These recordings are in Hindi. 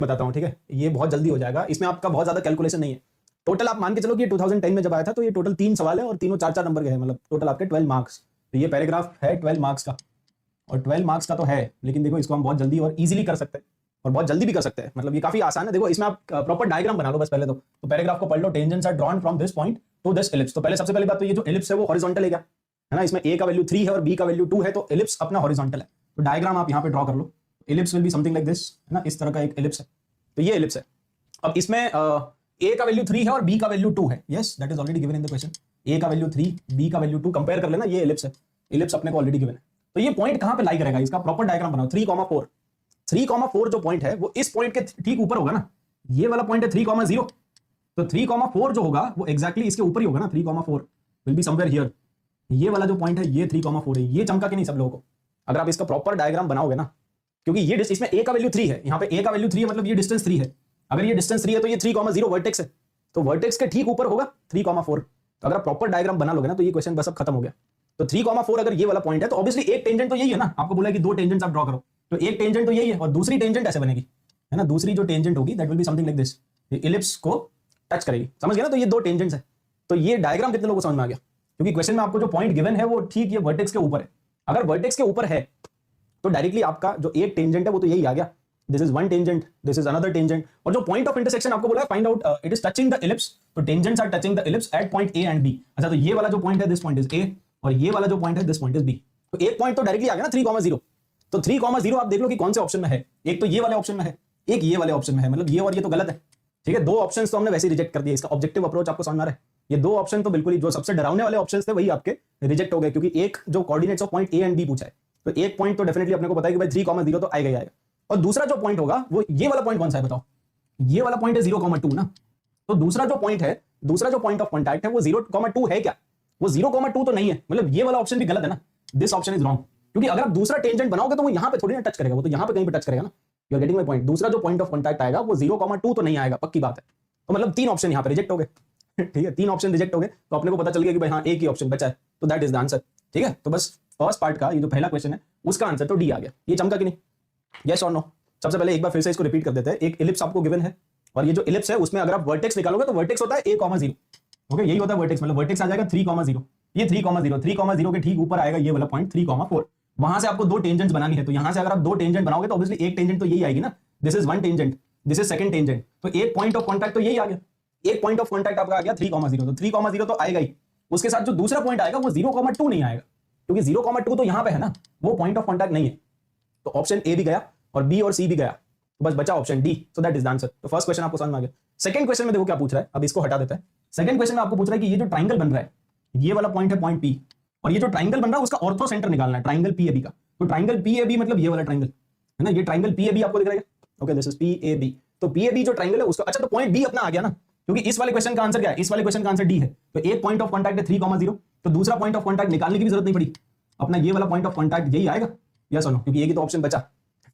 बताता हूँ, ठीक है। ये बहुत जल्दी हो जाएगा, इसमें आपका बहुत ज्यादा कैलकुलेशन नहीं है। टोटल आप मान के चलो कि 2010 में जब आया था तो ये टोटल 3 सवाल है और तीनों 4-4 नंबर के हैं, मतलब टोटल आपके 12 मार्क्स। तो ये पैराग्राफ है 12 मार्क्स का, और 12 मार्क्स का तो है, लेकिन देखो इसको हम बहुत जल्दी और इजीली कर सकते हैं और बहुत जल्दी भी कर सकते हैं। मतलब ये काफी आसान है। देखो इसमें आप प्रॉपर डायग्राम बना लो बस पहले तो पैराग्राफ को पढ़ लो। Tangents are drawn from this point to this ellipse. तो पहले सबसे पहली बात तो ये जो एलिप्स है वो हॉरिजॉन्टल है क्या, है ना। इसमें ए का वैल्यू 3 है और बी का वैल्यू 2 है, तो एलिप्स अपना हॉरिजॉन्टल है। तो डायग्राम आप यहाँ पे ड्रॉ कर लो। Ellipse will be something like this, है ना, इस तरह का एक एलिप्स है। तो ये एलिप्स है। अब इसमें ए का वैल्यू 3 है और बी का वैल्यू 2 है। Yes, that is already given in the question. A का वैल्यू 3, बी का वैल्यू 2, कंपेयर कर लेना। ये एलिप्स है, एलिप्स अपने को ऑलरेडी गिवन है। तो ये पॉइंट कहां पे लाई करेगा, इसका प्रॉपर डायग्राम बनाओ। 3,4 3,4 जो पॉइंट है वो इस पॉइंट के ठीक ऊपर होगा ना। ये वाला पॉइंट है 3,0, तो 3,4 जो होगा वो एक्जैक्टली इसके ऊपर ही होगा ना। 3,4 विल बी समवेयर हियर। ये वाला जो पॉइंट है ये 3,4 है। ये चमका कि नहीं सब लोगों को, अगर आप इसका प्रॉपर डायग्राम बनाओगे ना, क्योंकि ये इसमें ए का वैल्यू 3 है, यहाँ पे ए का वैल्यू 3 है, मतलब ये डिस्टेंस 3 है। अगर ये डिस्टेंस 3 है तो ये 3,0 वर्टेक्स है, तो वर्टेक्स के ठीक ऊपर होगा 3,4। तो अगर आप प्रॉपर डायग्राम बना लोगे ना तो ये क्वेश्चन बस अब खत्म हो गया। तो 3,4 अगर ये वाला पॉइंट है तो ऑब्वियसली एक टेंजेंट तो यही है ना। आपको बोला कि 2 टेंजेंट्स आप ड्रॉ करो, तो एक टेंजेंट तो यही है और दूसरी टेंजेंट ऐसे बनेगी, है ना। दूसरी जो टेंजेंट होगी that will be something like this, ellipse को टच करेगी, समझ गया ना। तो ये 2 टेंजेंट्स है। तो ये डायग्राम कितने लोगों को समझ में आ गया, क्योंकि क्वेश्चन में आपको जो पॉइंट गिवन है वो ठीक ये वर्टेक्स के ऊपर है। अगर वर्टेक्स के ऊपर है तो डायरेक्टली आपका जो एक टेंजेंट है वो तो यही आ गया। This is one tangent, this is another tangent, और जो पॉइंट ऑफ इंटरसेक्शन आपको बोला है find out it is touching the ellipse. तो tangents are touching the ellipse at point A and B. अच्छा, तो ये वाला जो पॉइंट है दिस पॉइंट इज ए, और ये वाला जो पॉइंट है दिस पॉइंट इज बी। तो एक पॉइंट तो डायरेक्टली आ गया ना 3,0। तो 3,0 आप देख लो कि कौन से ऑप्शन में है। एक तो ये वाले ऑप्शन में है, एक ये वाले ऑप्शन में है, मतलब ये और ये तो गलत है, ठीक है। 2 ऑप्शन तो हमने वैसे ही रिजेक्ट कर दिया। इसका ऑब्जेक्टिव अप्रोच आपको समझ में आ रहा है। ये 2 ऑप्शन तो बिल्कुल ही जो सबसे डरावने वाले ऑप्शन थे वही आपके रिजेक्ट हो गए, क्योंकि एक जो coordinates of point A and B पूछा है, तो एक पॉइंट तो डेफिनेटली अपने को पता है कि भाई 3,0 तो आएगा ही आएगा। और दूसरा जो पॉइंट होगा वो ये वाला पॉइंट कौन सा है बताओ। ये वाला पॉइंट है 0,2 ना। तो दूसरा जो पॉइंट है, दूसरा जो पॉइंट ऑफ कॉन्टैक्ट है वो 0,2 है क्या, वो 0,2 तो नहीं है। मतलब ये वाला ऑप्शन भी गलत है ना, दिस ऑप्शन इज रॉन्ग। क्योंकि अगर आप दूसरा टेंजेंट बनाओगे तो वो यहां पे थोड़ी ना टच करेगा, वो तो यहां पे कहीं पे टच करेगा ना। You are getting my point. दूसरा जो पॉइंट ऑफ कॉन्टैक्ट आएगा वो 0,2 तो नहीं आएगा, पक्की बात है। तो मतलब 3 ऑप्शन यहां पे रिजेक्ट हो गए, ठीक है। 3 ऑप्शन रिजेक्ट हो गए, तो अपने को पता चल गया कि भाई हाँ एक ही ऑप्शन बचा है, तो दैट इज द आंसर, ठीक है। तो बस फर्स्ट पार्ट का ये जो पहला क्वेश्चन है उसका आंसर तो डी आ गया। ये चमका कि नहीं, यस और नो। सबसे पहले एक बार फिर से इसको रिपीट कर देते हैं। एक इलिप्स आपको गिवन है, और ये जो इलिप्स है उसमें अगर आप वर्टेक्स निकालोगे तो वर्टेक्स होता है a,0। ओके, यही होता है वर्टेक्स, मतलब वर्टेक्स आ जाएगा 3,0। ये 3,0 के ठीक ऊपर आएगा ये वाला पॉइंट 3,4। वहां से आपको 2 टेंजेंट्स बनानी है, तो यहां से अगर आप 2 टेंजेंट बनाओगे तो ऑब्वियसली एक टेंजेंट तो यही आएगी ना। This is one tangent, this is second tangent, तो एक पॉइंट ऑफ कॉन्टैक्ट तो यही आ गया। एक पॉइंट ऑफ कॉन्टैक्ट आपका आ गया 3,0, तो 3,0 तो आएगा ही। उसके साथ जो दूसरा पॉइंट आएगा वो 0,2 नहीं आएगा, क्योंकि 0,2 तो यहां पे है ना, वो पॉइंट ऑफ कॉन्टैक्ट नहीं है। तो ऑप्शन ए भी गया और बी और सी भी गया, तो बस बचा option D. So that is the answer. तो फर्स्ट क्वेश्चन आपको समझ में आ गया। सेकंड क्वेश्चन में देखो क्या पूछ रहा है, अब इसको हटा देता है। सेकंड क्वेश्चन में आपको पूछ रहा है कि ये जो ट्राइंगल बन रहा है, ये वाला पॉइंट है पॉइंट पी, और ये जो ट्राइंगल बन रहा है उसका ऑर्थो सेंटर निकालना है, ट्राइंगल पीएबी का। तो ट्राइंगल पीएबी मतलब ये वाला ट्राइंगल है ना, ये ट्राइंगल पीएबी आपको दिख रहा है। Okay, this is PAB. तो पीएबी जो ट्राइंगल है उसका, अच्छा तो पॉइंट डी अपना आ गया ना, क्योंकि इस वाले क्वेश्चन का आंसर क्या है, इस वाले क्वेश्चन का आंसर डी है। तो एक पॉइंट ऑफ कॉन्टैक्ट है 3,0, तो दूसरा पॉइंट ऑफ कॉन्टैक्ट निकालने की भी जरूरत नहीं पड़ी, अपना ये वाला पॉइंट ऑफ कॉन्टैक्ट यही आएगा, यस और नो, क्योंकि एक ही तो ऑप्शन बचा,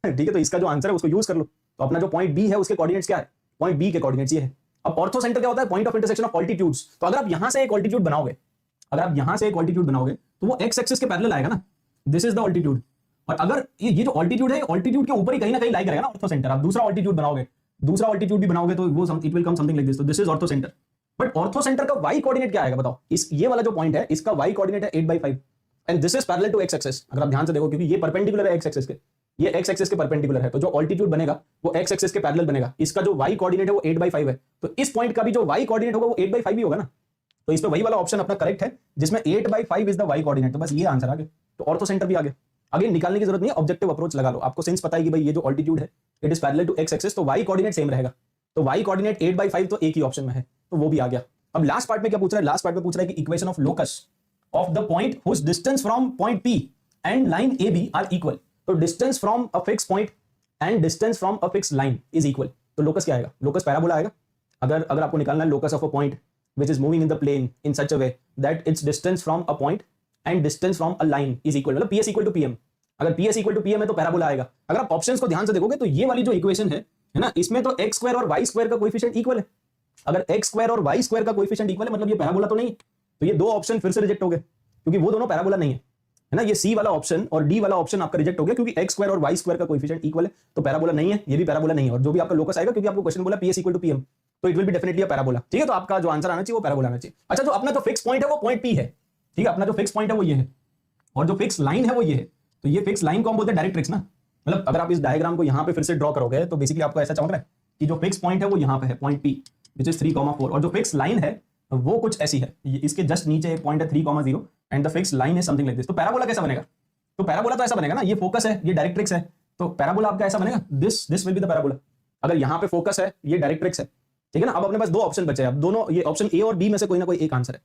ठीक है। तो इसका जो आंसर है उसको यूज कर लो। तो अपना जो पॉइंट बी है उसके कोऑर्डिनेट्स क्या है, पॉइंट बी के कोऑर्डिनेट्स ये है। अब ऑर्थो सेंटर क्या होता है, point of intersection of altitudes. तो अगर आप यहां से एक ऑल्टीट्यूड बनाओगे, अगर आप यहां से एक ऑल्टीट्यूड बनाओगे तो वो एक्स एक्सिस के पैरेलल आएगा ना, दिस इज द ऑल्टीट्यूड। और अगर ये जो ऑल्टीट्यूड है, ऑल्टीट्यूड के ऊपर ही कहीं ना कहीं लाई करेगा ना ऑर्थो सेंटर। आप दूसरा ऑल्टीट्यूड बनाओगे, दूसरा ऑल्टीट्यूड भी बनाओगे तो वो it will come something like this. तो this is orthocentre. But orthocentre का वाई कोऑर्डिनेट क्या आएगा बताओ। इस ये वाला जो पॉइंट है इसका वाई कोऑर्डिनेट है 8/5 and this is parallel to X axis. अगर आप ध्यान से देखो, क्योंकि ये परपेंडिकुलर है एक्स एक्सिस के, ये एक्स एक्सिस के परपेंडिकुलर है, तो जो ऑल्टीट्यूड बनेगा वो एक्स एक्सिस के पैरेलल बनेगा। इसका जो वाई कोऑर्डिनेट है वो 8/5 है, तो इस पॉइंट का भी जो वाई कोऑर्डिनेट होगा वो 8/5 ही होगा ना। तो इस पे वही वाला ऑप्शन अपना करेक्ट है जिसमें 8/5 इज द वाई कोऑर्डिनेट। तो बस ये आंसर आ गया। तो ऑर्थो सेंटर भी आ गया। आगे निकालने की जरूरत नहीं है, ऑब्जेक्टिव अप्रोच लगा लो। आपको सिंस पता है कि भाई ये जो ऑल्टीट्यूड है it is parallel to X axis, तो वाई कोऑर्डिनेट सेम रहेगा। तो वाई कोऑर्डिनेट 8/5 तो एक ही ऑप्शन में है, तो वो भी आ गया। अब लास्ट पार्ट में क्या पूछ रहा है, लास्ट पार्ट में पूछ रहा है कि equation of locus of the point whose distance from point P and line A B are equal. तो distance from a fix point and distance from a fix line is equal. तो लोकस क्या आएगा, लोकस पैराबोला आएगा। अगर आपको निकालना है locus of a point which is moving in the plane in such a way that its distance from a point and distance from a line is equal, मतलब PS equal to PM। अगर PS equal to PM है तो पैराबोला आएगा। अगर आप ऑप्शंस को ध्यान से देखोगे तो ये वाली जो इक्वेशन है ना, इसमें तो x स्क्वायर और y स्क्वायर का कोएफिशिएंट इक्वल है। अगर x स्क्वायर और y स्क्वायर का कोएफिशिएंट इक्वल है मतलब ये पैराबोला तो नहीं। तो ये 2 ऑप्शन फिर से रिजेक्ट हो गए, क्योंकि वो दोनों पैराबोला नहीं है। है ना, ये सी वाला ऑप्शन और डी वाला ऑप्शन आपका रिजेक्ट हो गया क्योंकि एक्स स्क्वायर और वाई स्क्वायर का कोएफिशिएंट इक्वल है, तो पैराबोला नहीं है, ये भी पैराबोला नहीं है। और जो भी आपका लोकस आएगा, क्योंकि आपको क्वेश्चन बोला पीएस इक्वल टू पीएम, तो it will be definitely a parabola. ठीक है, तो आपका जो आंसर आना चाहिए वो पैराबोला आना चाहिए। अच्छा, जो अपना जो फिक्स पॉइंट है वो पॉइंट पी है। ठीक है, अपना जो फिक्स पॉइंट है वो ये है, और जो फिक्स लाइन है वो ये है। तो ये फिक्स लाइन को हम बोलते हैं डायरेक्ट्रिक्स ना, मतलब अगर आप इस डायग्राम को यहाँ पे फिर से ड्रॉ करोगे तो बेसिकली आपको ऐसा चमक रहा है कि जो फिक्स पॉइंट है वो यहाँ पे है, पॉइंट पी विच इज 3,4, और जो फिक्स लाइन है वो कुछ ऐसी है, इसके जस्ट नीचे एक पॉइंट है 3,0 एंड द फिक्स लाइन है समथिंग लाइक दिस। तो पैराबोला कैसा बनेगा? तो पैराबोला तो ऐसा बनेगा ना, ये फोकस है, ये डायरेक्ट्रिक्स है, तो पैराबोला आपका ऐसा बनेगा, this will be the parabola. अगर यहाँ पे फोकस है, ये डायरेक्ट्रिक्स है, ठीक है ना। अब अपने पास दो ऑप्शन बचे हैं, अब दोनों ये ऑप्शन ए और बी में से कोई ना कोई एक आंसर है,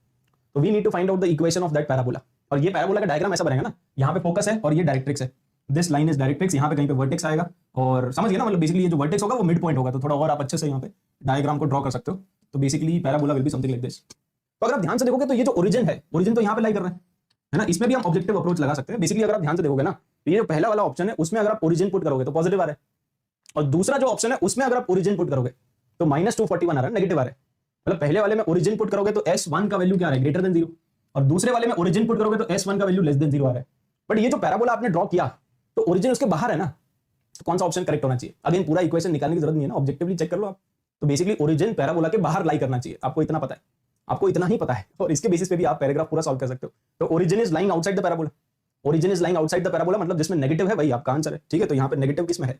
तो we need to find out the equation of that parabola. और ये पैराबोला का डायग्राम ऐसा बनेगा ना, यहाँ पे फोकस है और ये डायरेक्ट्रिक्स है, दिस लाइन इज डायरेक्ट्रिक्स, यहाँ पे कहीं पे वर्टेक्स आएगा, और समझ गए ना, मतलब बेसिकली ये जो वर्टेक्स होगा वो मिड पॉइंट होगा। तो थोड़ा और आप अच्छे से यहाँ पे डायग्राम को ड्रॉ कर सकते हो। तो basically parabola will be something like this. तो अगर आप ध्यान से देखोगे तो ये जो ओरिजिन है, ओरिजिन तो यहाँ पे लाई कर रहा है ना, इसमें भी हम ऑब्जेक्टिव अप्रोच लगा सकते हैं। बेसिकली अगर आप ध्यान से देखोगे ना, तो ये जो पहला वाला ऑप्शन है उसमें अगर आप ओरिजिन पुट करोगे तो पॉजिटिव आ रहा है, और दूसरा जो ऑप्शन है उसमें अगर आप ओरिजिन पुट करोगे तो -241 आ रहा है, नेगेटिव आ रहा है। मतलब पहले वाले में ओरिजिन पुट करोगे तो S1 का वैल्यू क्या आ रहा है, ग्रेटर देन 0, और दूसरे वाले में ओरिजिन पुट करोगे तो S1 का वैल्यू लेस देन 0 आ रहा है। बट ये जो पैराबोला आपने ड्रॉ किया तो ओरिजिन उसके बाहर है ना, तो कौन सा ऑप्शन करेक्ट होना चाहिए? अगेन पूरा इक्वेशन निकालने की जरूरत नहीं है ना, ऑब्जेक्टिवली चेक कर लो आप। तो बेसिकली ओरिजिन पैराबोला के बाहर लाई करना चाहिए, आपको इतना पता है, आपको इतना ही पता है, और इसके बेसिस पे भी आप पैराग्राफ पूरा सॉल्व कर सकते हो। तो origin is lying outside the parabola, origin is lying outside the parabola, मतलब जिसमें नेगेटिव है वही आपका आंसर है। ठीक है, तो यहाँ पे नेगेटिव किसमें है,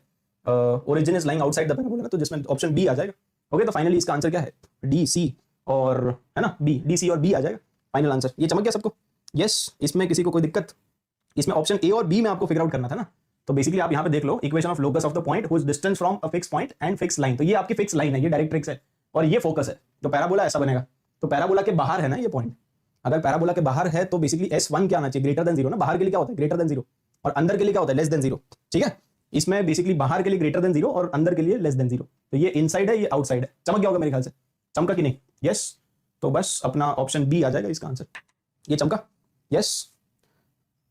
origin is lying outside the parabola, तो जिसमें ऑप्शन बी आ जाएगा। ओके, तो फाइनली इसका आंसर क्या है, डी सी और है ना बी, डी सी और बी आ जाएगा फाइनल आंसर। ये चमक गया सबको? यस, इसमें किसी को कोई दिक्कत? इसमें ऑप्शन ए और बी में आपको फिगर आउट करना था ना। तो बेसिकली आप यहाँ पे देख लो, equation of locus of the point whose distance from a fix point and fix line. तो ये आपकी फिक्स लाइन है, ये डायरेक्ट्रिक्स है, और ये फोकस है, तो पैराबोला ऐसा बनेगा। तो पैराबोला के बाहर है ना ये पॉइंट, अगर पैराबोला के बाहर है तो बेसिकली S1 क्या आना चाहिए, ग्रेटर देन 0 ना। बाहर के लिए क्या होता है, ग्रेटर देन 0, और अंदर के लिए क्या होता है, लेस देन 0। ठीक है, इसमें बेसिकली बाहर के लिए ग्रेटर देन 0 और अंदर के लिए लेस देन 0। तो ये इनसाइड है, ये आउटसाइड है। चमक गया होगा मेरे ख्याल से, चमका कि नहीं? यस, तो बस अपना ऑप्शन बी आ जाएगा इसका आंसर। ये चमका? यस,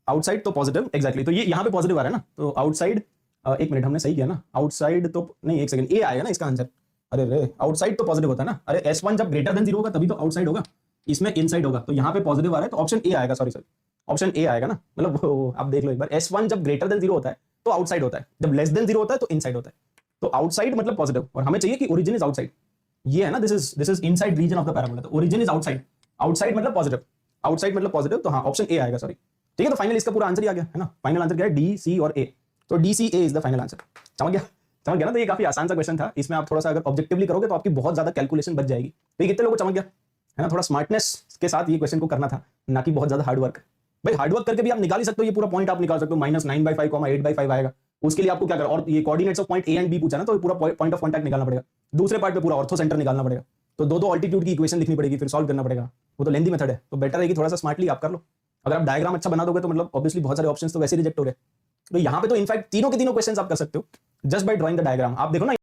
आउटसाइड तो पॉजिटिव, एग्जैक्टली। तो ये यहाँ पे पॉजिटिव आ रहा है ना, तो आउटसाइड, एक मिनट हमने सही किया ना, आउटसाइड तो नहीं, एक सेकंड, ए आएगा ना इसका आंसर। अरे रे, आउटसाइड तो पॉजिटिव होता है ना, अरे S1 जब ग्रेटर देन 0 होगा तभी तो आउटसाइड होगा, इसमें इनसाइड होगा, तो यहाँ पे पॉजिटिव आ रहा है तो ऑप्शन ए आएगा। सॉरी ऑप्शन ए आएगा ना, मतलब आप देख लो एक बार, S1 जब ग्रेटर देन 0 होता है तो आउटसाइड होता है, जब लेस देन 0 होता है तो इनसाइड होता है। तो आउटसाइड मतलब पॉजिटिव, और हमें चाहिए कि ओरिजिन इज आउटसाइड। ये है ना, this is inside region of the parabola, तो ओरिजिन इज आउटसाइड, आउटसाइड मतलब पॉजिटिव, आउटसाइड मतलब पॉजिटिव, तो हाँ ऑप्शन ए आएगा। सॉरी, ठीक है, तो फाइनल इसका पूरा आंसर ही आ गया है ना। फाइनल आंसर क्या है, डी, सी और ए। तो D, C, A is the final answer. समझ गया? समझ गया ना? तो ये काफी आसान सा क्वेश्चन था, इसमें आप थोड़ा सा अगर ऑब्जेक्टिवली करोगे तो आपकी बहुत ज्यादा कैलकुलेशन बच जाएगी। तो ये कितने लोगों को चमक गया है ना? थोड़ा स्मार्टनेस के साथ ये क्वेश्चन को करना था, ना कि बहुत ज्यादा हार्डवर्क। भाई हार्डवर्क करके भी आप निकाल ही सकते हो, ये पूरा पॉइंट आप निकाल सकते हो, -9/5, 8/5 आएगा। उसके लिए आपको क्या करना, और ये coordinates of point A and B पूछा ना, तो पूरा पॉइंट ऑफ कांटेक्ट निकालना पड़ेगा। दूसरे पार्ट पे पूरा ऑर्थो सेंटर निकालना पड़ेगा, तो दो ऑल्टीट्यूड की इक्वेशन लिखनी पड़ेगी, फिर सॉल्व करना पड़ेगा, वो तो लेंथी मेथड है। तो बेटर है कि थोड़ा सा स्मार्टली आप कर लो। अगर आप डायग्राम अच्छा बना दोगे तो मतलब ऑब्वियसली बहुत सारे ऑप्शंस तो वैसे रिजेक्ट हो गए। तो यहाँ पे तो इनफैक्ट तीनों के तीनों क्वेश्चंस आप कर सकते हो just by drawing the diagram. आप देखो ना,